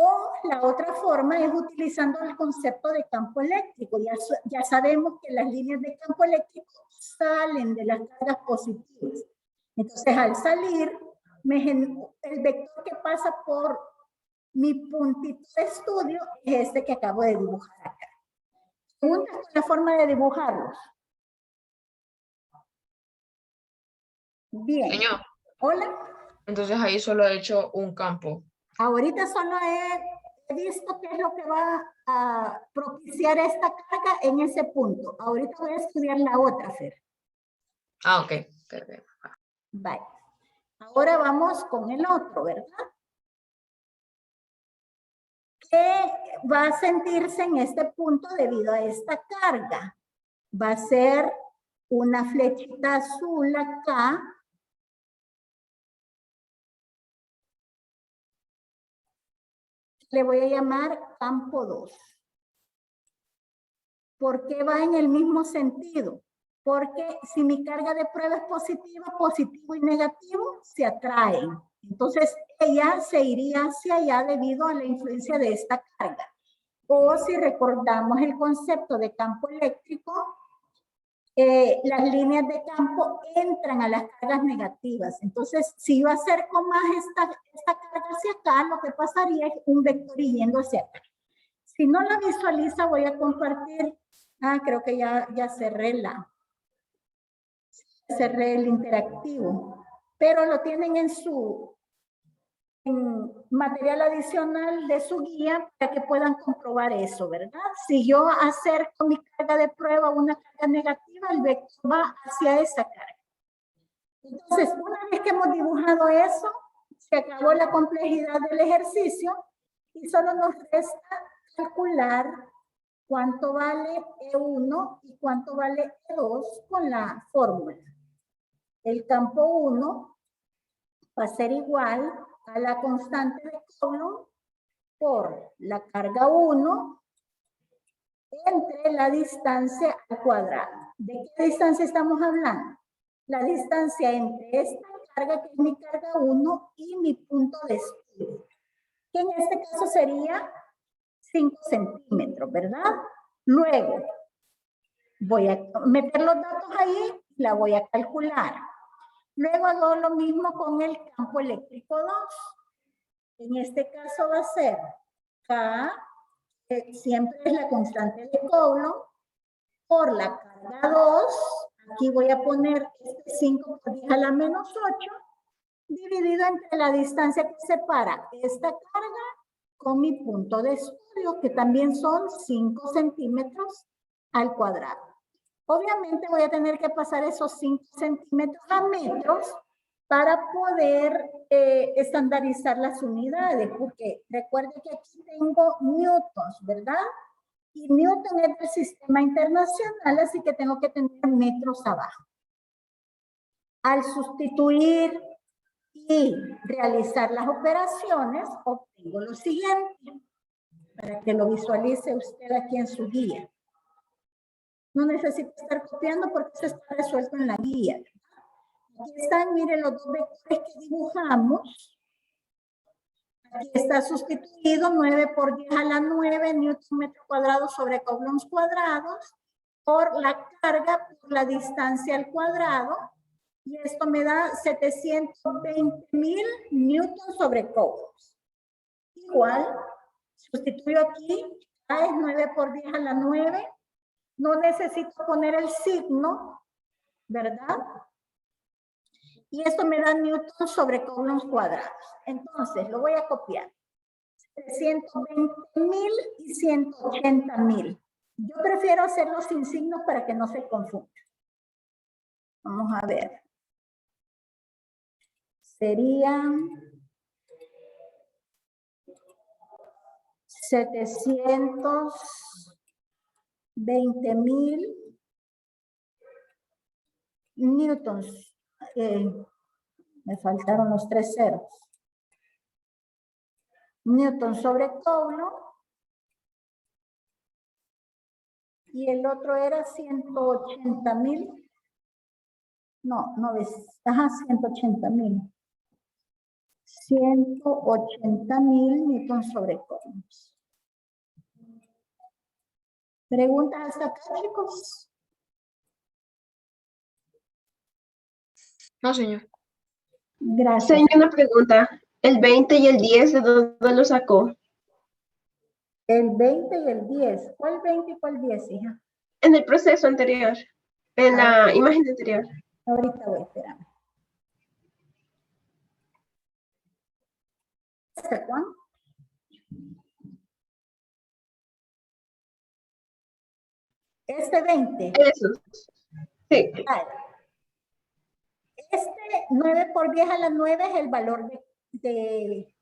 O la otra forma es utilizando el concepto de campo eléctrico. Ya sabemos que las líneas de campo eléctrico salen de las cargas positivas. Entonces, al salir, el vector que pasa por mi puntito de estudio es este que acabo de dibujar acá. ¿Preguntas con la forma de dibujarlos? Bien. Señor. Hola. Entonces ahí solo he hecho un campo. Ahorita solo he visto qué es lo que va a propiciar esta carga en ese punto. Ahorita voy a estudiar la otra, Fer. Ah, ok. Bye. Ahora vamos con el otro, ¿verdad? ¿Qué va a sentirse en este punto debido a esta carga? Va a ser una flechita azul acá. Le voy a llamar campo 2. ¿Por qué va en el mismo sentido? Porque si mi carga de prueba es positiva, positivo y negativo se atraen. Entonces, ella se iría hacia allá debido a la influencia de esta carga. O si recordamos el concepto de campo eléctrico, las líneas de campo entran a las cargas negativas. Entonces, si yo acerco más esta carga hacia acá, lo que pasaría es un vector yendo hacia acá. Si no la visualiza, voy a compartir. Creo que ya cerré el interactivo. Pero lo tienen en material adicional de su guía para que puedan comprobar eso, ¿verdad? Si yo acerco mi carga de prueba a una carga negativa, el vector va hacia esa carga. Entonces, una vez que hemos dibujado eso, se acabó la complejidad del ejercicio y solo nos resta calcular cuánto vale E1 y cuánto vale E2 con la fórmula. El campo 1 va a ser igual a la constante de Coulomb por la carga 1 entre la distancia al cuadrado. ¿De qué distancia estamos hablando? La distancia entre esta carga, que es mi carga 1, y mi punto de estudio, que en este caso sería 5 centímetros, ¿verdad? Luego, voy a meter los datos ahí y la voy a calcular. Luego hago lo mismo con el campo eléctrico 2. En este caso va a ser K, que siempre es la constante de Coulomb, por la carga 2, aquí voy a poner este 5 por 10 a la menos 8, dividido entre la distancia que separa esta carga con mi punto de estudio, que también son 5 centímetros al cuadrado. Obviamente voy a tener que pasar esos 5 centímetros a metros para poder estandarizar las unidades, porque recuerden que aquí tengo newtons, ¿verdad? Y Newton es del sistema internacional, así que tengo que tener metros abajo. Al sustituir y realizar las operaciones, obtengo lo siguiente, para que lo visualice usted aquí en su guía. No necesito estar copiando porque esto está resuelto en la guía. Aquí están, miren los dos vectores que dibujamos. Aquí está sustituido 9 por 10 a la 9 newton metro cuadrado sobre coulombs cuadrados por la carga por la distancia al cuadrado. Y esto me da 720,000 newton sobre coulombs. Igual, sustituyo aquí, A es 9 por 10 a la 9. No necesito poner el signo, ¿verdad? Y esto me da newton sobre coulombs cuadrados. Entonces, lo voy a copiar. 120,000 y 180,000. Yo prefiero hacerlo sin signos para que no se confunda. Vamos a ver. Serían 720,000 newtons. Me faltaron los 3 ceros. Newton sobre Coulomb. Y el otro era 180,000. No, ves. Ajá, 180,000. 180,000 newton sobre Coulomb. ¿Preguntas hasta acá, chicos? No, señor. Gracias. Señor, una pregunta. ¿El 20 y el 10 de dónde lo sacó? El 20 y el 10. ¿Cuál 20 y cuál 10, hija? En el proceso anterior. En la imagen anterior. Ahorita voy, espérame. ¿Este Juan? Este 20. Eso. Sí. Este 9 por 10 a la 9 es el valor de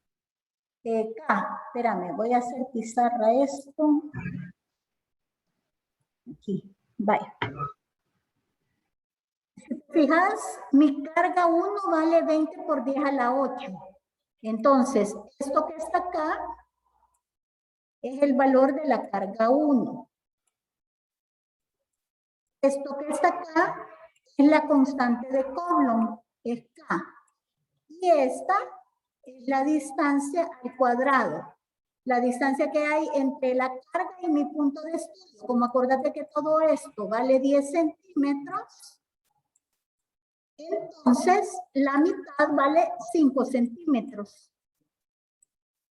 K. Espérame, voy a hacer pizarra esto. Aquí, vaya. Si te fijas, mi carga 1 vale 20 por 10 a la 8. Entonces, esto que está acá es el valor de la carga 1. Esto que está acá es la constante de Coulomb, es K. Y esta es la distancia al cuadrado. La distancia que hay entre la carga y mi punto de estudio. Como acordate que todo esto vale 10 centímetros, entonces la mitad vale 5 centímetros.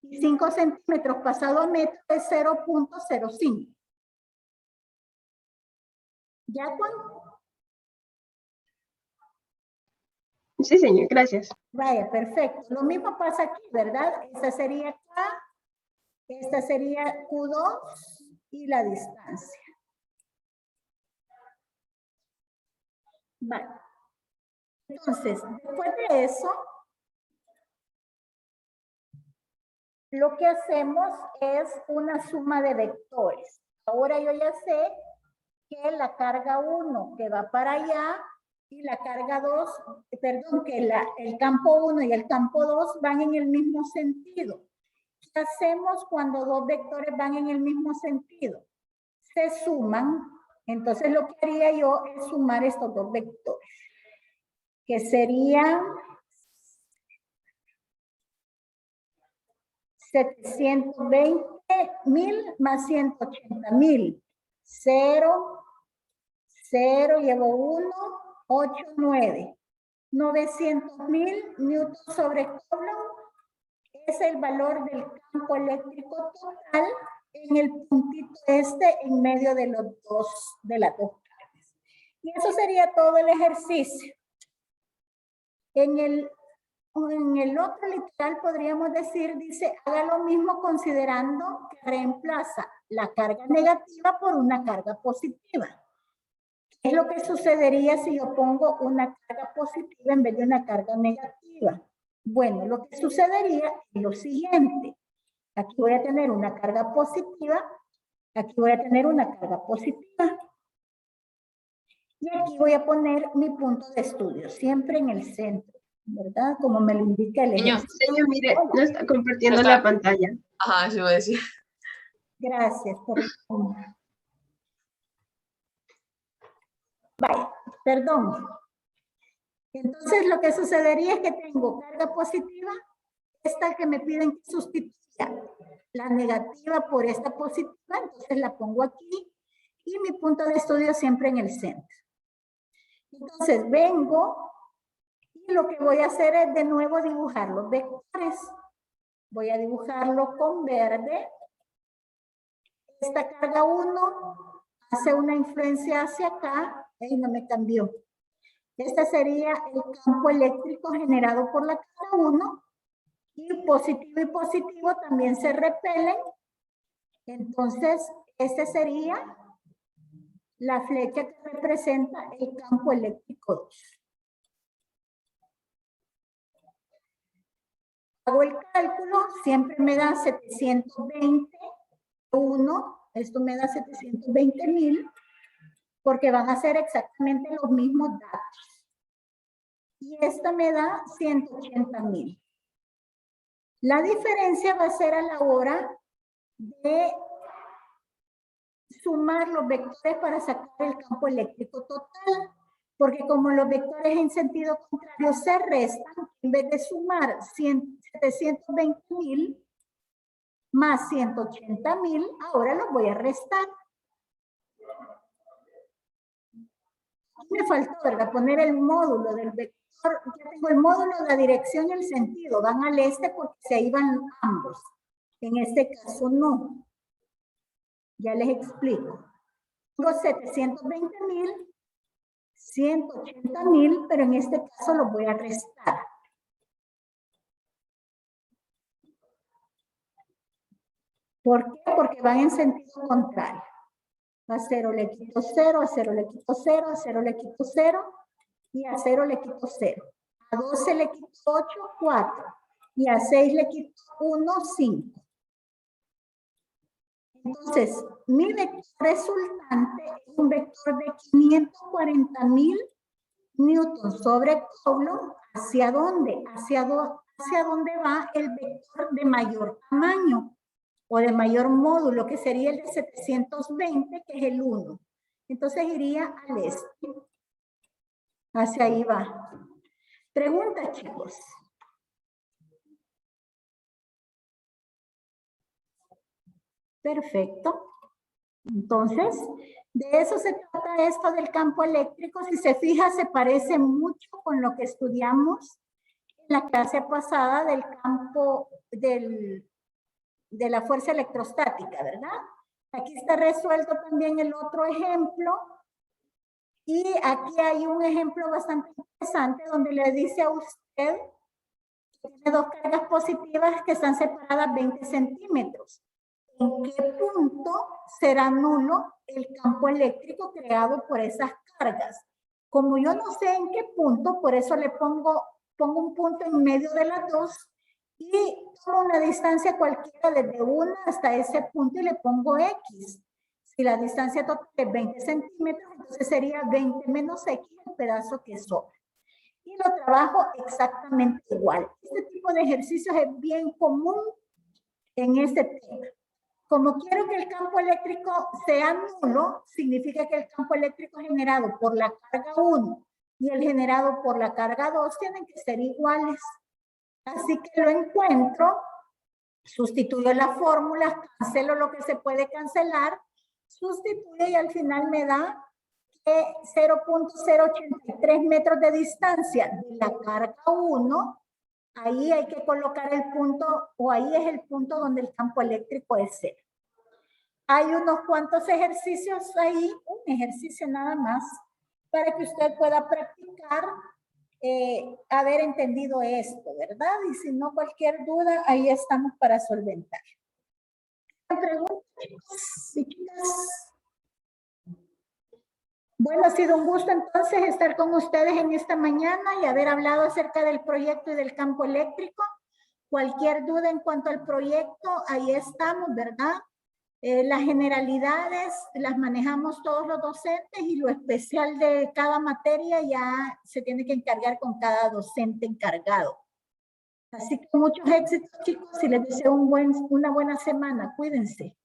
Y 5 centímetros pasado a metro es 0.05. ¿Ya, Juan? Sí, señor. Gracias. Vaya, perfecto. Lo mismo pasa aquí, ¿verdad? Esta sería K, esta sería Q2 y la distancia. Vale. Entonces, después de eso, lo que hacemos es una suma de vectores. Ahora yo ya sé que la carga 1 que va para allá y la carga 2, perdón, que el campo 1 y el campo 2 van en el mismo sentido. ¿Qué hacemos cuando dos vectores van en el mismo sentido? Se suman. Entonces lo que haría yo es sumar estos dos vectores, que serían 720,000 más 180,000. 0, 0, llevo 1, 8, 9. 900,000 newtons sobre Coulomb es el valor del campo eléctrico total en el puntito este en medio de las dos cargas. Y eso sería todo el ejercicio. En el otro literal podríamos decir, dice, haga lo mismo considerando que reemplaza la carga negativa por una carga positiva. ¿Qué es lo que sucedería si yo pongo una carga positiva en vez de una carga negativa? Bueno, lo que sucedería es lo siguiente. Aquí voy a tener una carga positiva, aquí voy a tener una carga positiva. Y aquí voy a poner mi punto de estudio, siempre en el centro, ¿verdad? Como me lo indica el ejercicio. Señor, mire, no está compartiendo la pantalla. Ajá, eso iba a decir. Gracias. Vaya, perdón. Entonces lo que sucedería es que tengo carga positiva, esta que me piden que sustituya la negativa por esta positiva, entonces la pongo aquí y mi punto de estudio siempre en el centro. Entonces vengo y lo que voy a hacer es de nuevo dibujar los vectores. Voy a dibujarlo con verde. Esta carga 1 hace una influencia hacia acá y no me cambió. Este sería el campo eléctrico generado por la carga 1 y positivo también se repelen. Entonces, este sería la flecha que representa el campo eléctrico 2. Hago el cálculo, siempre me da 720,1, esto me da 720,000, porque van a ser exactamente los mismos datos. Y esta me da 180,000. La diferencia va a ser a la hora de sumar los vectores para sacar el campo eléctrico total, porque como los vectores en sentido contrario se restan, en vez de sumar 720,000 más 180,000, ahora los voy a restar. Me faltó, ¿verdad? Poner el módulo del vector. Ya tengo el módulo, la dirección y el sentido. Van al este porque se iban ambos. En este caso no. Ya les explico. Tengo 720,000, 180,000, pero en este caso los voy a restar. ¿Por qué? Porque van en sentido contrario. A 0 le quito 0, a 0 le quito 0, a 0 le quito 0 y a 0 le quito 0. A 12 le quito 8, 4 y a 6 le quito 1, 5. Entonces, mi vector resultante es un vector de 540,000 newtons sobre Coulomb. ¿Hacia dónde? Hacia dónde va el vector de mayor tamaño o de mayor módulo, que sería el de 720, que es el 1. Entonces iría al este. Hacia ahí va. Pregunta, chicos. Perfecto. Entonces, de eso se trata esto del campo eléctrico. Si se fija, se parece mucho con lo que estudiamos en la clase pasada del campo de la fuerza electrostática, ¿verdad? Aquí está resuelto también el otro ejemplo. Y aquí hay un ejemplo bastante interesante donde le dice a usted que tiene dos cargas positivas que están separadas 20 centímetros. ¿En qué punto será nulo el campo eléctrico creado por esas cargas? Como yo no sé en qué punto, por eso le pongo un punto en medio de las dos y tomo una distancia cualquiera desde 1 hasta ese punto y le pongo X. Si la distancia total es 20 centímetros, entonces sería 20 menos X el pedazo que sobra. Y lo trabajo exactamente igual. Este tipo de ejercicios es bien común en este tema. Como quiero que el campo eléctrico sea nulo, significa que el campo eléctrico generado por la carga 1 y el generado por la carga 2 tienen que ser iguales. Así que lo encuentro, sustituyo la fórmula, cancelo lo que se puede cancelar, sustituyo y al final me da 0.083 metros de distancia de la carga 1. Ahí hay que colocar el punto, o ahí es el punto donde el campo eléctrico es 0. Hay unos cuantos ejercicios ahí, un ejercicio nada más, para que usted pueda practicar haber entendido esto, ¿verdad? Y si no, cualquier duda, ahí estamos para solventar. ¿Preguntas, chicas? Bueno, ha sido un gusto entonces estar con ustedes en esta mañana y haber hablado acerca del proyecto y del campo eléctrico. Cualquier duda en cuanto al proyecto, ahí estamos, ¿verdad? Las generalidades las manejamos todos los docentes y lo especial de cada materia ya se tiene que encargar con cada docente encargado. Así que muchos éxitos, chicos, y les deseo una buena semana. Cuídense.